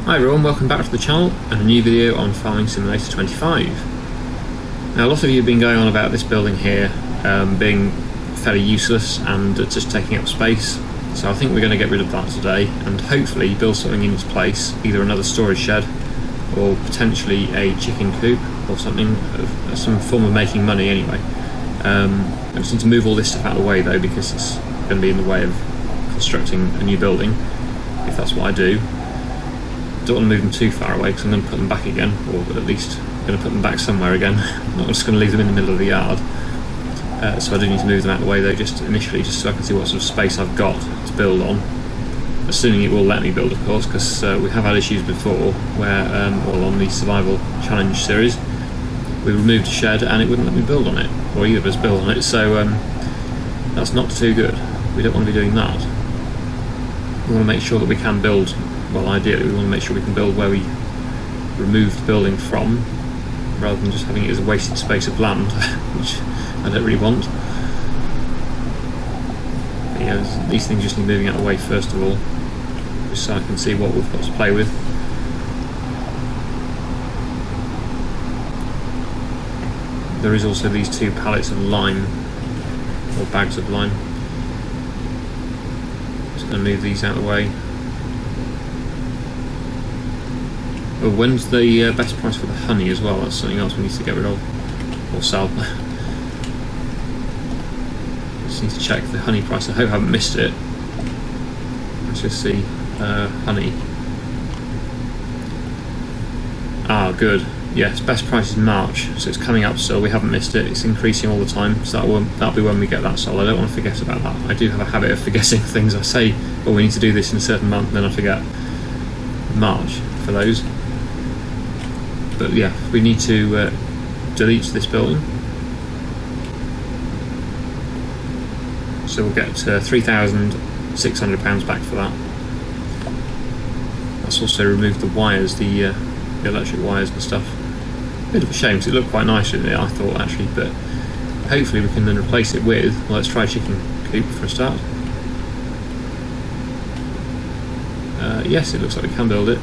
Hi everyone, welcome back to the channel and a new video on Farming Simulator 25. Now a lot of you have been going on about this building here being fairly useless and just taking up space, so I think we're going to get rid of that today and hopefully build something in its place, either another storage shed or potentially a chicken coop or something, some form of making money anyway. I just need to move all this stuff out of the way though, because it's going to be in the way of constructing a new building, if that's what I do. Don't want to move them too far away because I'm going to put them back again, or at least I'm going to put them back somewhere again. I'm not just going to leave them in the middle of the yard. So I do need to move them out of the way though, just initially, just so I can see what sort of space I've got to build on. Assuming it will let me build, of course, because we have had issues before where, well, on the Survival Challenge series, we removed a shed and it wouldn't let me build on it, or either of us build on it, so that's not too good. We don't want to be doing that. We want to make sure that we can build. Well, ideally we want to make sure we can build where we removed the building from, rather than just having it as a wasted space of land, which I don't really want. But yeah, these things just need moving out of the way first of all, just so I can see what we've got to play with. There is also these 2 pallets of lime, or bags of lime. Just going to move these out of the way. Oh, when's the best price for the honey as well? That's something else we need to get rid of, or sell. Just need to check the honey price. I hope I haven't missed it. Let's just see. Honey. Ah, good. Yes, best price is March, so it's coming up still. We haven't missed it. It's increasing all the time, so that'll be when we get that sold. I don't want to forget about that. I do have a habit of forgetting things. I say, well, we need to do this in a certain month, then I forget. March for those. But yeah, we need to delete this building. So we'll get £3,600 back for that. That's also removed the wires, the electric wires and stuff. Bit of a shame, because it looked quite nice in it, I thought actually, but hopefully we can then replace it with, well, let's try chicken coop for a start. Yes, it looks like we can build it.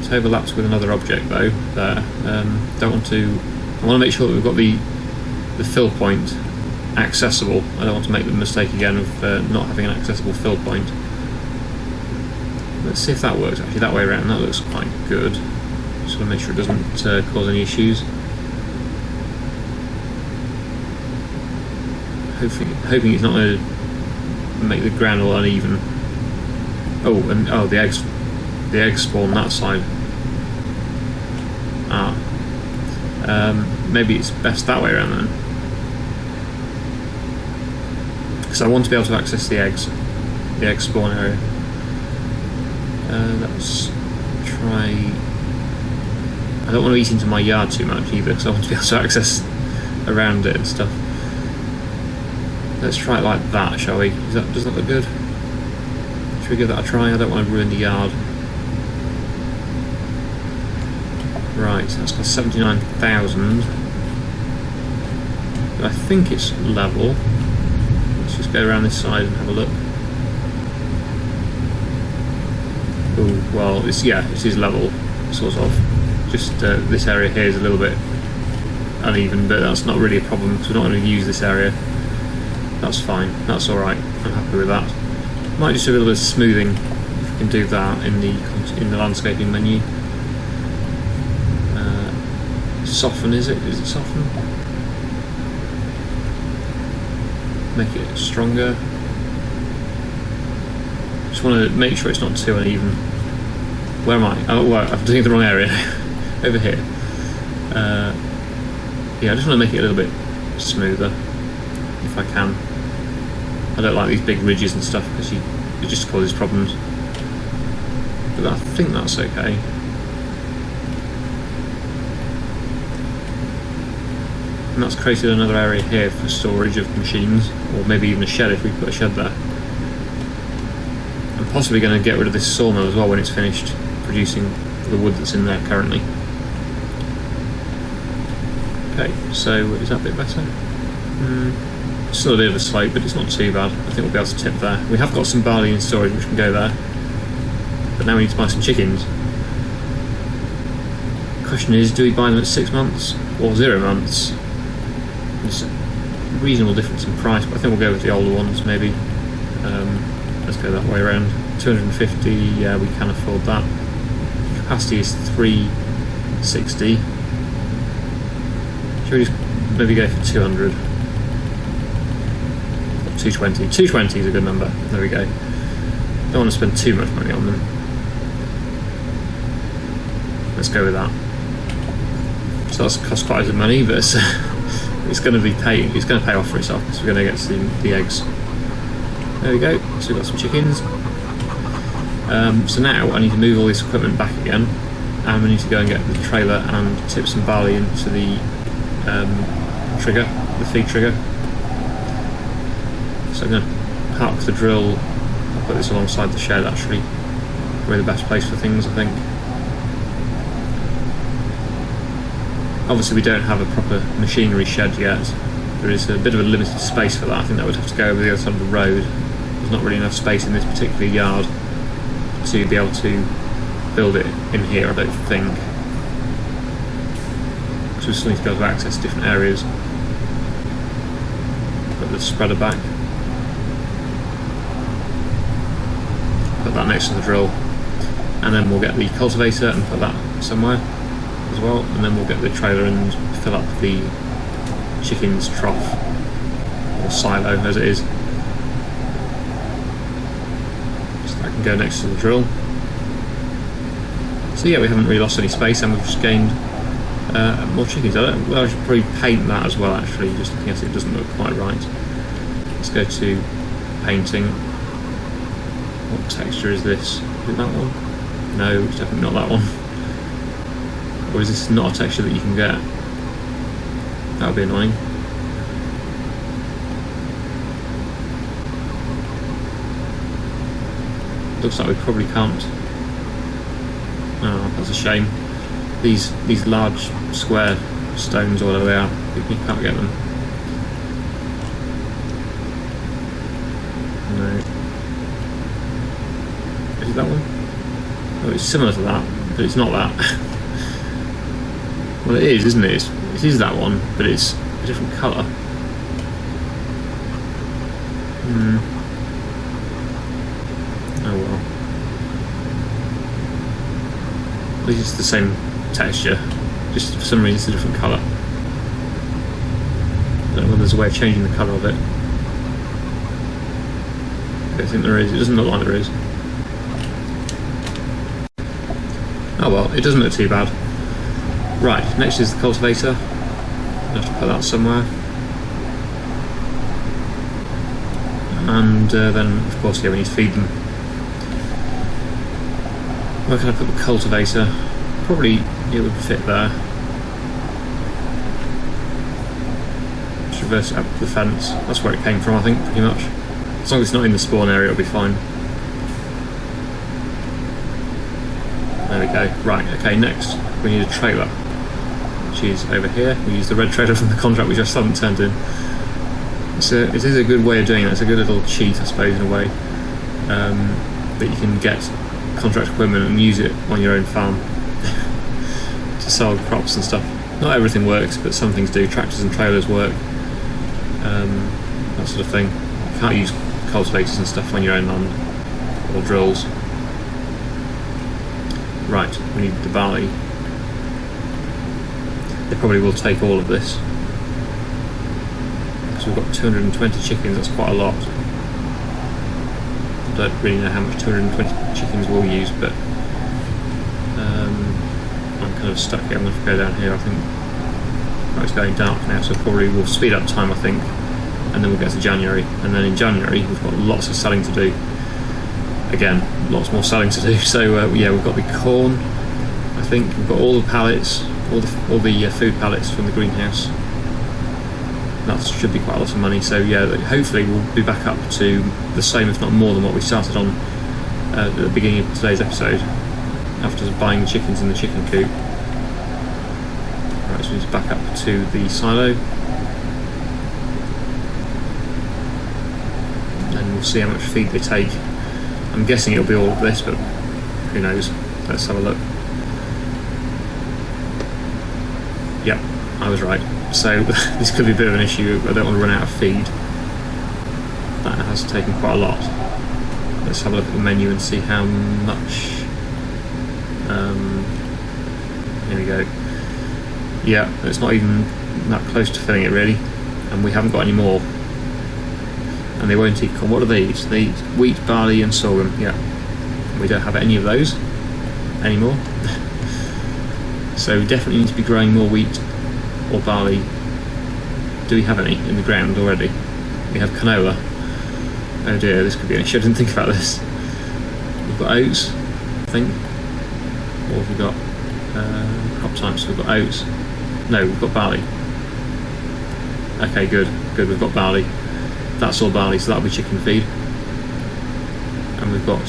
It overlaps with another object though there. I want to make sure that we've got the fill point accessible. I don't want to make the mistake again of not having an accessible fill point. Let's see if that works actually, that way around. That looks quite good. Just want to make sure it doesn't cause any issues. Hoping it's not going to make the ground all uneven. Oh, and oh, the eggs spawn that side. Maybe it's best that way around then, because I want to be able to access the egg spawn area. Let's try. I don't want to eat into my yard too much either, because I want to be able to access around it and stuff. Let's try it like that, shall we? Does that look good? Should we give that a try? I don't want to ruin the yard. Right, so that's got 79,000. But I think it's level. Let's just go around this side and have a look. Oh, well, it is level, sort of. Just this area here is a little bit uneven, but that's not really a problem because we're not going to use this area. That's fine. That's all right. I'm happy with that. Might just do a little bit of smoothing if we can do that in the landscaping menu. Soften, is it? Is it soften? Make it stronger. Just want to make sure it's not too uneven. Where am I? Oh, well, I'm doing the wrong area. Over here. Yeah, I just want to make it a little bit smoother, if I can. I don't like these big ridges and stuff because it just causes problems. But I think that's okay. And that's created another area here for storage of machines, or maybe even a shed if we put a shed there. I'm possibly going to get rid of this sawmill as well when it's finished producing the wood that's in there currently. Okay, so is that a bit better? Still a bit of a slope, but it's not too bad. I think we'll be able to tip there. We have got some barley in storage which can go there. but now we need to buy some chickens. Question is, do we buy them at 6 months or 0 months? There's a reasonable difference in price, but I think we'll go with the older ones maybe. Let's go that way around. 250, yeah, we can afford that. Capacity is 360. Should we just maybe go for 200? 220. 220 is a good number. There we go. Don't want to spend too much money on them. Let's go with that. So that's cost quite a bit of money, but it's going to be it's going to pay off for itself because we're going to get the eggs. There we go. So we've got some chickens. So now I need to move all this equipment back again, and we need to go and get the trailer and tip some barley into the trigger, the feed trigger. So I'm going to park the drill. I'll put this alongside the shed actually. Probably the best place for things, I think. Obviously we don't have a proper machinery shed yet. There is a bit of a limited space for that. I think that would have to go over the other side of the road. There's not really enough space in this particular yard to be able to build it in here, I don't think. So we still need to be able to access different areas. Put the spreader back. Put that next to the drill. And then we'll get the cultivator and put that somewhere as well, and then we'll get the trailer and fill up the chicken's trough, or silo as it is. So that can go next to the drill. So yeah, we haven't really lost any space, and we've just gained more chickens. I should probably paint that as well actually, just in case it doesn't look quite right. Let's go to painting. What texture is this? Is it that one? No, it's definitely not that one. Or is this not a texture that you can get? That would be annoying. Looks like we probably can't. Oh, that's a shame. These large square stones or whatever they are, you can't get them. No. Is it that one? Oh, it's similar to that, but it's not that. Well, it is, isn't it? It is that one, but it's a different colour. Oh well. At least it's the same texture, just for some reason it's a different colour. I don't know whether there's a way of changing the colour of it. I don't think there is. It doesn't look like there is. Oh well, it doesn't look too bad. Right, next is the cultivator. I'll have to put that somewhere. And then, of course, yeah, we need to feed them. Where can I put the cultivator? Probably it would fit there. Just reverse it up the fence. That's where it came from, I think, pretty much. As long as it's not in the spawn area, it'll be fine. There we go. Right, okay, next we need a trailer, which is over here. We use the red trailer from the contract we just haven't turned in. It is a good way of doing it. It's a good little cheat, I suppose, in a way, that you can get contract equipment and use it on your own farm to sell crops and stuff. Not everything works, but some things do. Tractors and trailers work, that sort of thing. You can't use cultivators and stuff on your own land, or drills. Right, we need the barley. They probably will take all of this. So we've got 220 chickens, that's quite a lot. I don't really know how much 220 chickens we'll use, but I'm kind of stuck here. I'm going to go down here, I think. Oh, it's going dark now, so probably we'll speed up time, I think, and then we'll get to January. And then in January, we've got lots of selling to do. Again, lots more selling to do. So yeah, we've got the corn, I think. We've got all the pallets, all the food pallets from the greenhouse. That should be quite a lot of money. So yeah, hopefully we'll be back up to the same, if not more, than what we started on at the beginning of today's episode, after buying chickens in the chicken coop. Right, so we need to back up to the silo, and we'll see how much feed they take. I'm guessing it'll be all of this, but Who knows? Let's have a look. Yep, I was right. So this could be a bit of an issue. I don't want to run out of feed. That has taken quite a lot. Let's have a look at the menu and see how much. Here we go. Yeah, it's not even that close to filling it really, and we haven't got any more. And they won't eat corn. What are these? They eat wheat, barley, and sorghum. Yeah, we don't have any of those anymore. So we definitely need to be growing more wheat or barley. Do we have any in the ground already? We have canola. Oh dear, this could be an issue. I didn't think about this. We've got oats, I think. Or have we got crop types? We've got oats. No, we've got barley. Okay, good. We've got barley. That's all barley, so that'll be chicken feed. And we've got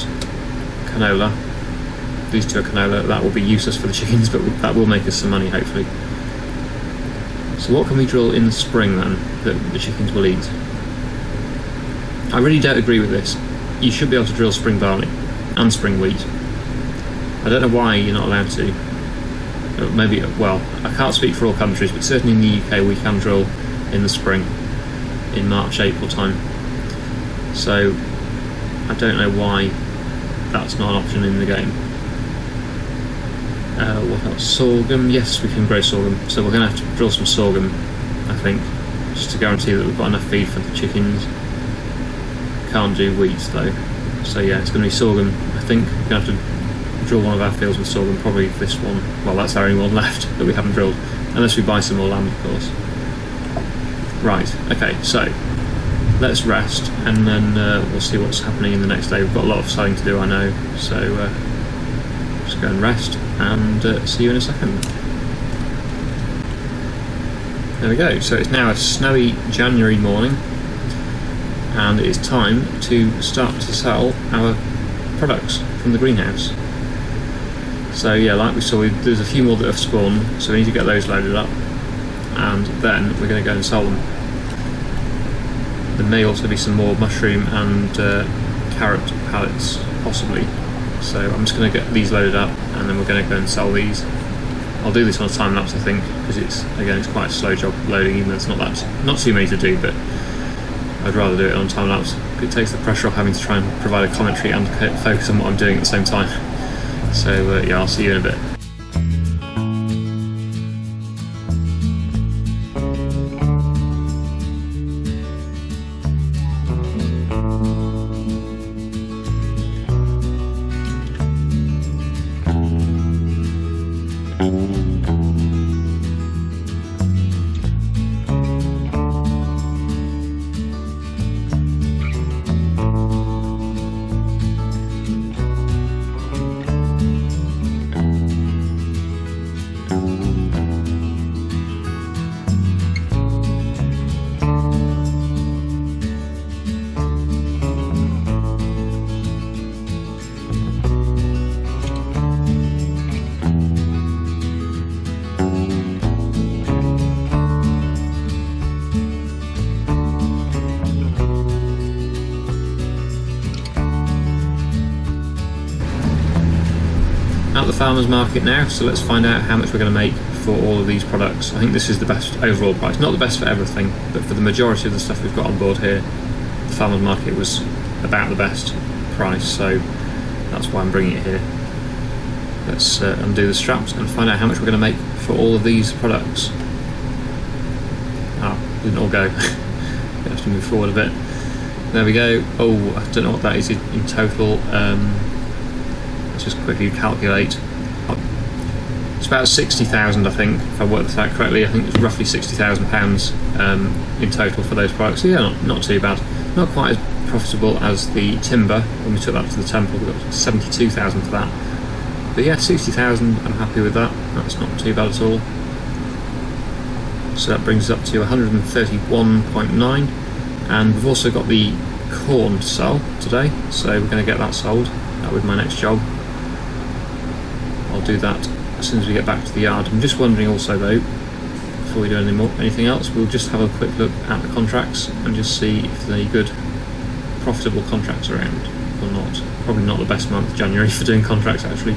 canola. These two are canola. That will be useless for the chickens, but that will make us some money, hopefully. So what can we drill in the spring then that the chickens will eat? I really don't agree with this. You should be able to drill spring barley and spring wheat. I don't know why you're not allowed to. Maybe, well, I can't speak for all countries, but certainly in the UK we can drill in the spring, in March, April time. So I don't know why that's not an option in the game. What else? Sorghum. Yes, we can grow sorghum. So we're going to have to drill some sorghum, I think, just to guarantee that we've got enough feed for the chickens. Can't do wheat though. So yeah, it's going to be sorghum, I think. We're going to have to drill one of our fields with sorghum, probably this one. Well, that's our only one left that we haven't drilled, unless we buy some more land, of course. Right, okay, so let's rest, and then we'll see what's happening in the next day. We've got a lot of sowing to do, I know, so just go and rest, and see you in a second. There we go, so it's now a snowy January morning, and it's time to start to sell our products from the greenhouse. So yeah, like we saw, there's a few more that have spawned, so we need to get those loaded up, and then we're going to go and sell them. There may also be some more mushroom and carrot pallets, possibly. So I'm just going to get these loaded up, and then we're going to go and sell these. I'll do this on a time lapse, I think, because it's quite a slow job loading, even though it's not too many to do, but I'd rather do it on time lapse. It takes the pressure off having to try and provide a commentary and focus on what I'm doing at the same time. So yeah, I'll see you in a bit. At the farmer's market now, so let's find out how much we're going to make for all of these products. I think this is the best overall price, not the best for everything, but for the majority of the stuff we've got on board here, the farmer's market was about the best price, so that's why I'm bringing it here. Let's undo the straps and find out how much we're going to make for all of these products. Didn't all go. We have to move forward a bit. There we go. Oh, I don't know what that is in total. Let's just quickly calculate. It's about 60,000, I think, if I worked this out correctly. I think it's roughly £60,000 in total for those products. So yeah, not too bad. Not quite as profitable as the timber. When we took that to the temple, we got 72,000 for that. But yeah, 60,000, I'm happy with that. That's not too bad at all. So that brings us up to 131.9, and we've also got the corn to sell today, so we're going to get that sold. That was my next job. I'll do that as soon as we get back to the yard. I'm just wondering also though, before we do anything else, we'll just have a quick look at the contracts and just see if there's any good profitable contracts around or not. Probably not the best month, January, for doing contracts actually.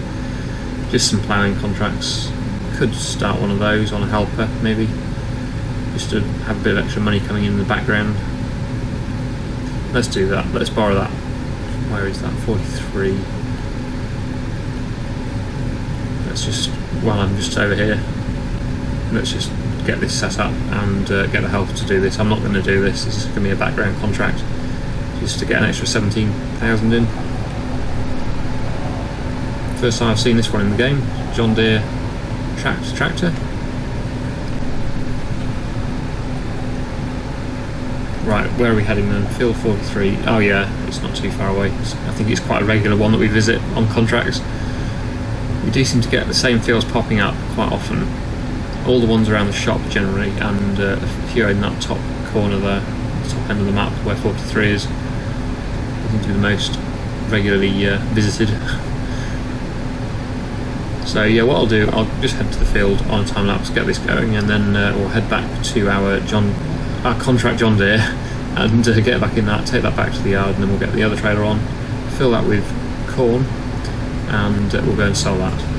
Just some ploughing contracts. Could start one of those on a helper maybe, just to have a bit of extra money coming in the background. Let's do that, let's borrow that. Where is that? 43. Let's just, while I'm just over here, let's just get this set up and get the helper to do this. I'm not going to do this, this is going to be a background contract, just to get an extra 17,000 in. First time I've seen this one in the game, John Deere tractor. Right, where are we heading then? Field 43. Oh yeah, it's not too far away. I think it's quite a regular one that we visit on contracts. We do seem to get the same fields popping up quite often. All the ones around the shop generally, and a few in that top corner there, the top end of the map where 43 is. I think to be the most regularly visited. So yeah, what I'll do, I'll just head to the field on a time lapse, get this going, and then we'll head back to our contract John Deere and get back in that, take that back to the yard, and then we'll get the other trailer on, fill that with corn, and we'll go and sell that.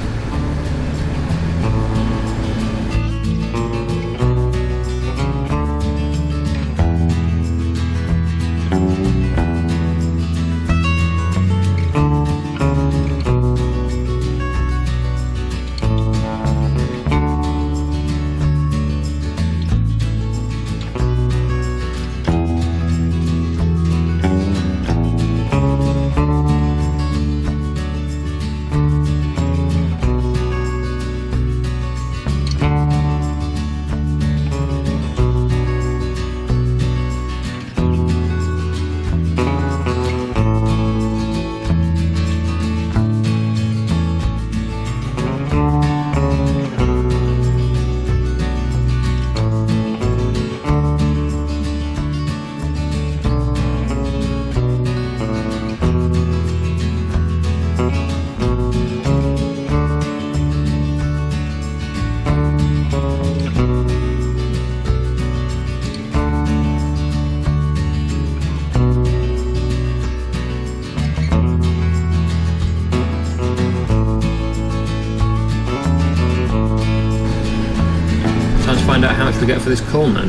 Find out how much we get for this corn then.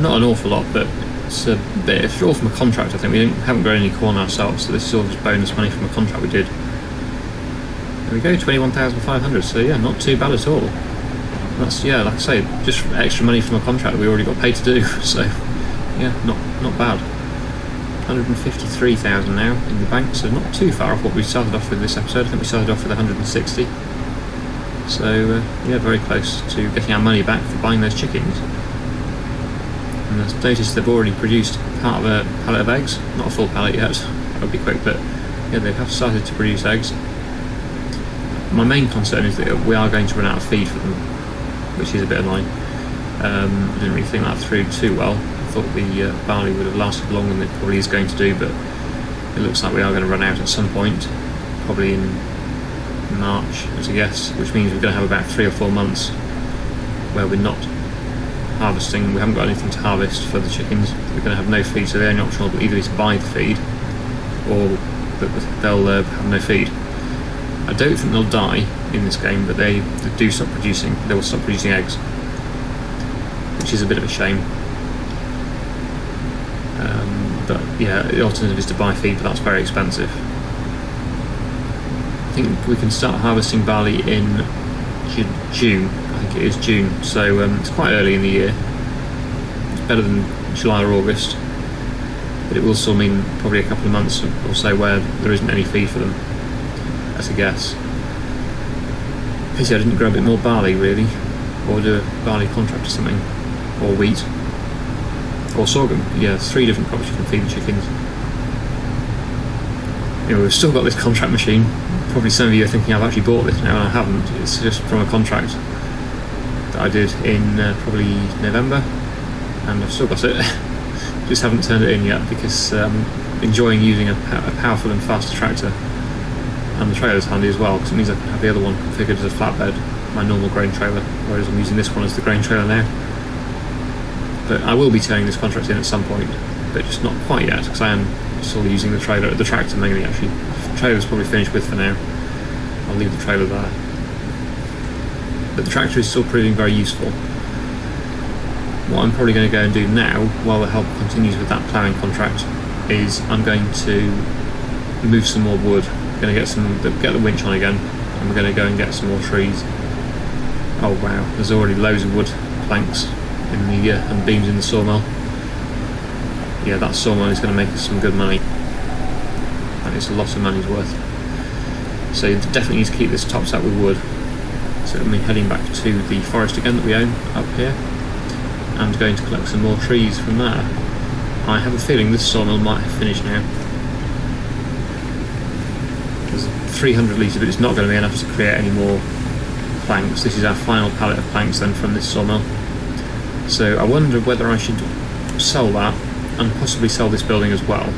Not an awful lot, but it's a bit. It's all from a contract, I think. We haven't grown any corn ourselves, so this is all just bonus money from a contract we did. There we go, 21,500, so yeah, not too bad at all. That's, yeah, like I say, just extra money from a contract that we already got paid to do, so yeah, not bad. 153,000 now in the bank, so not too far off what we started off with this episode. I think we started off with 160. So yeah, very close to getting our money back for buying those chickens. And I've noticed they've already produced part of a pallet of eggs. Not a full pallet yet, that'll be quick, but yeah, they have started to produce eggs. My main concern is that we are going to run out of feed for them, which is a bit annoying. I didn't really think that through too well. I thought the barley would have lasted longer than it probably is going to do, but it looks like we are going to run out at some point, probably in March as a guess, which means we're going to have about 3 or 4 months where we're not harvesting. We haven't got anything to harvest for the chickens. We're going to have no feed, so the only option will either be to buy the feed or that they'll have no feed. I don't think they'll die in this game, but they do stop producing. They will stop producing eggs, which is a bit of a shame. But yeah, the alternative is to buy feed, but that's very expensive. I think we can start harvesting barley in June. I think it is June, so it's quite early in the year. It's better than July or August, but it will still mean probably a couple of months or so where there isn't any feed for them, as a guess. Pity I didn't grow a bit more barley really, or do a barley contract or something, or wheat, or sorghum. Yeah, there's 3 different crops you can feed the chickens. You know, we've still got this contract machine. Probably some of you are thinking I've actually bought this now, and I haven't. It's just from a contract that I did in probably November, and I've still got it. Just haven't turned it in yet because I'm enjoying using a powerful and faster tractor, and the trailer's handy as well because it means I can have the other one configured as a flatbed, my normal grain trailer, whereas I'm using this one as the grain trailer now. But I will be turning this contract in at some point, but just not quite yet because I am still using the tractor mainly actually. trailer's probably finished with for now. I'll leave the trailer there. But the tractor is still proving very useful. What I'm probably going to go and do now, while the help continues with that ploughing contract, is I'm going to move some more wood. I'm going to get the winch on again, and we're going to go and get some more trees. Oh wow, there's already loads of wood planks in the and beams in the sawmill. Yeah, that sawmill is going to make us some good money. And it's a lot of money's worth. So you definitely need to keep this topped up with wood. So I'm heading back to the forest again that we own up here, and going to collect some more trees from there. I have a feeling this sawmill might have finished now. There's 300 litres, but it's not going to be enough to create any more planks. This is our final pallet of planks then from this sawmill. So I wonder whether I should sell that and possibly sell this building as well,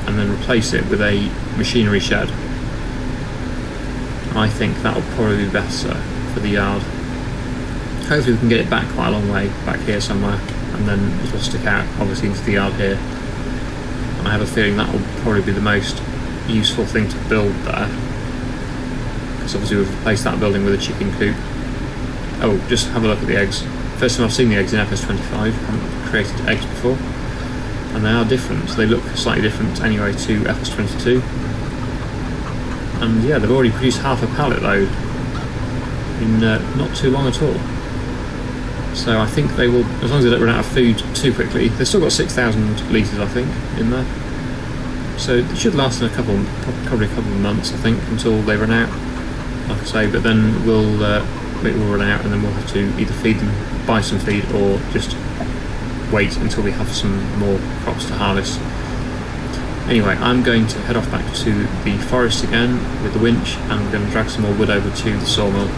and then replace it with a machinery shed. I think that will probably be better for the yard. Hopefully we can get it back quite a long way, back here somewhere, and then it will stick out obviously into the yard here. And I have a feeling that will probably be the most useful thing to build there, because obviously we've replaced that building with a chicken coop. Oh, just have a look at the eggs. First time I've seen the eggs in FS25, I haven't created eggs before, and they are different. They look slightly different anyway to FS22. And yeah, they've already produced half a pallet load in not too long at all. So I think they will, as long as they don't run out of food too quickly. They've still got 6,000 litres, I think, in there. So it should last in probably a couple of months, I think, until they run out, like I say. But then it will run out, and then we'll have to either feed them, buy some feed, or just wait until we have some more crops to harvest. Anyway, I'm going to head off back to the forest again with the winch, and we're going to drag some more wood over to the sawmill.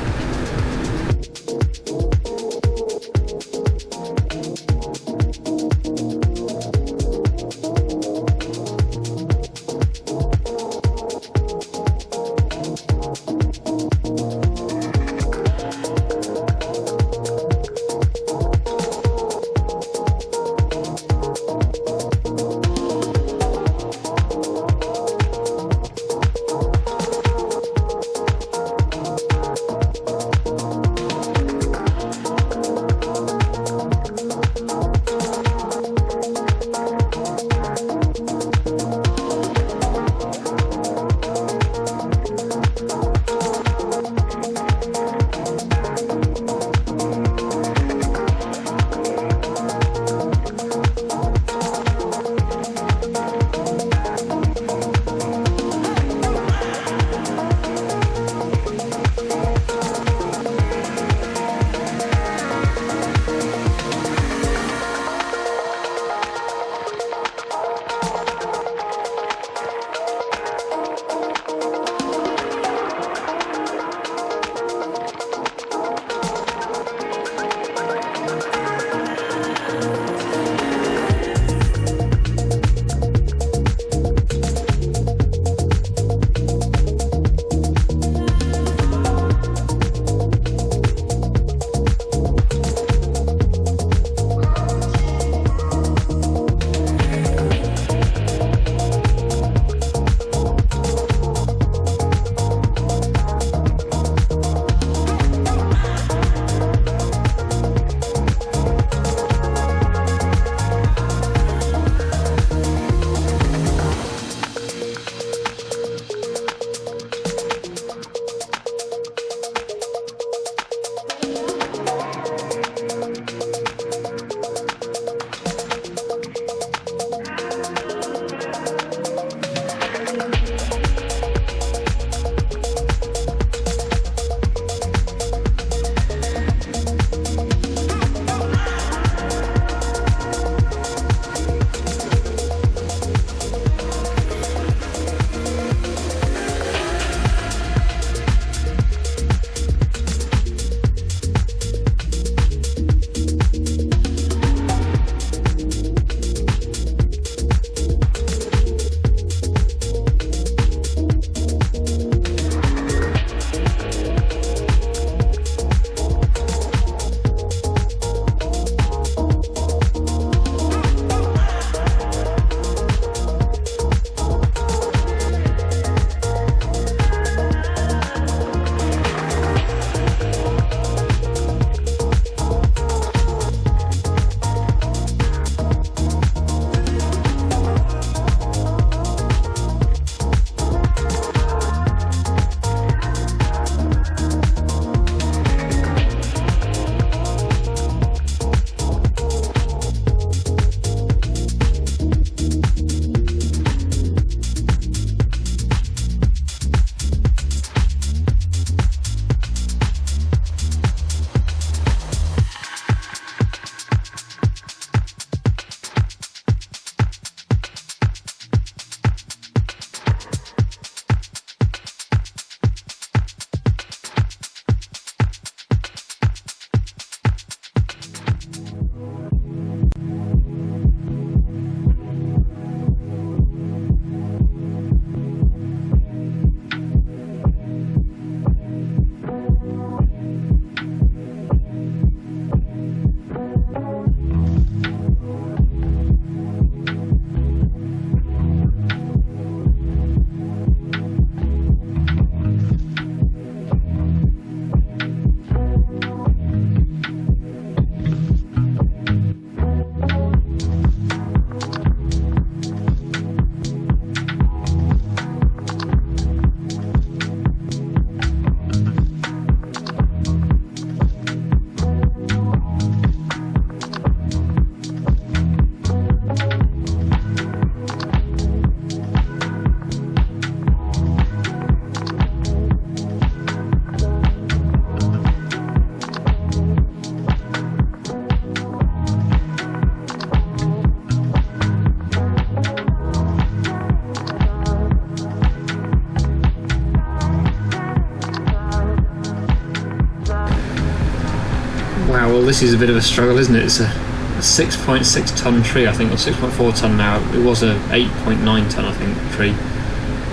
Wow, well this is a bit of a struggle, isn't it? It's a 6.6 tonne tree, I think, or 6.4 tonne now. It was a 8.9 tonne, I think, tree.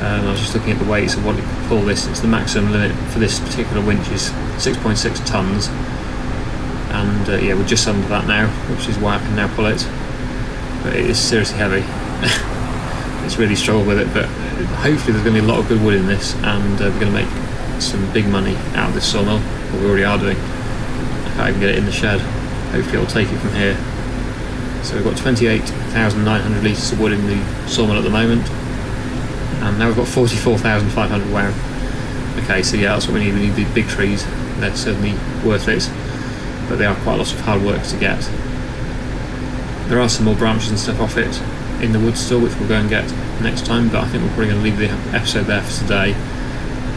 I was just looking at the weights of what it could pull this. It's the maximum limit for this particular winch is 6.6 tonnes. And yeah, we're just under that now, which is why I can now pull it. But it is seriously heavy. It's really struggled with it, but hopefully there's going to be a lot of good wood in this, and we're going to make some big money out of this sawmill, what we already are doing. I can't even get it in the shed. Hopefully it'll take it from here. So we've got 28,900 litres of wood in the sawmill at the moment, and now we've got 44,500. Wow. Okay, so yeah, that's what we need. We need these big trees. They're certainly worth it, but they are quite a lot of hard work to get. There are some more branches and stuff off it in the wood still, which we'll go and get next time, but I think we're probably going to leave the episode there for today.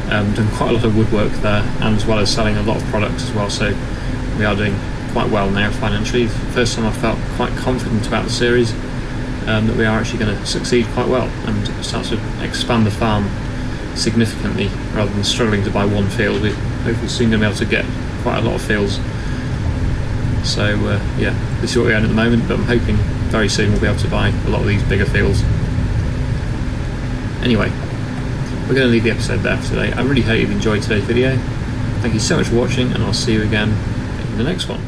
Done quite a lot of woodwork there, and as well as selling a lot of products as well, so we are doing quite well now financially. First time I felt quite confident about the series, that we are actually going to succeed quite well and start to expand the farm significantly rather than struggling to buy one field. We're hopefully soon going to be able to get quite a lot of fields. So yeah, this is what we own at the moment, but I'm hoping very soon we'll be able to buy a lot of these bigger fields. Anyway, we're going to leave the episode there for today. I really hope you've enjoyed today's video. Thank you so much for watching, and I'll see you again in the next one.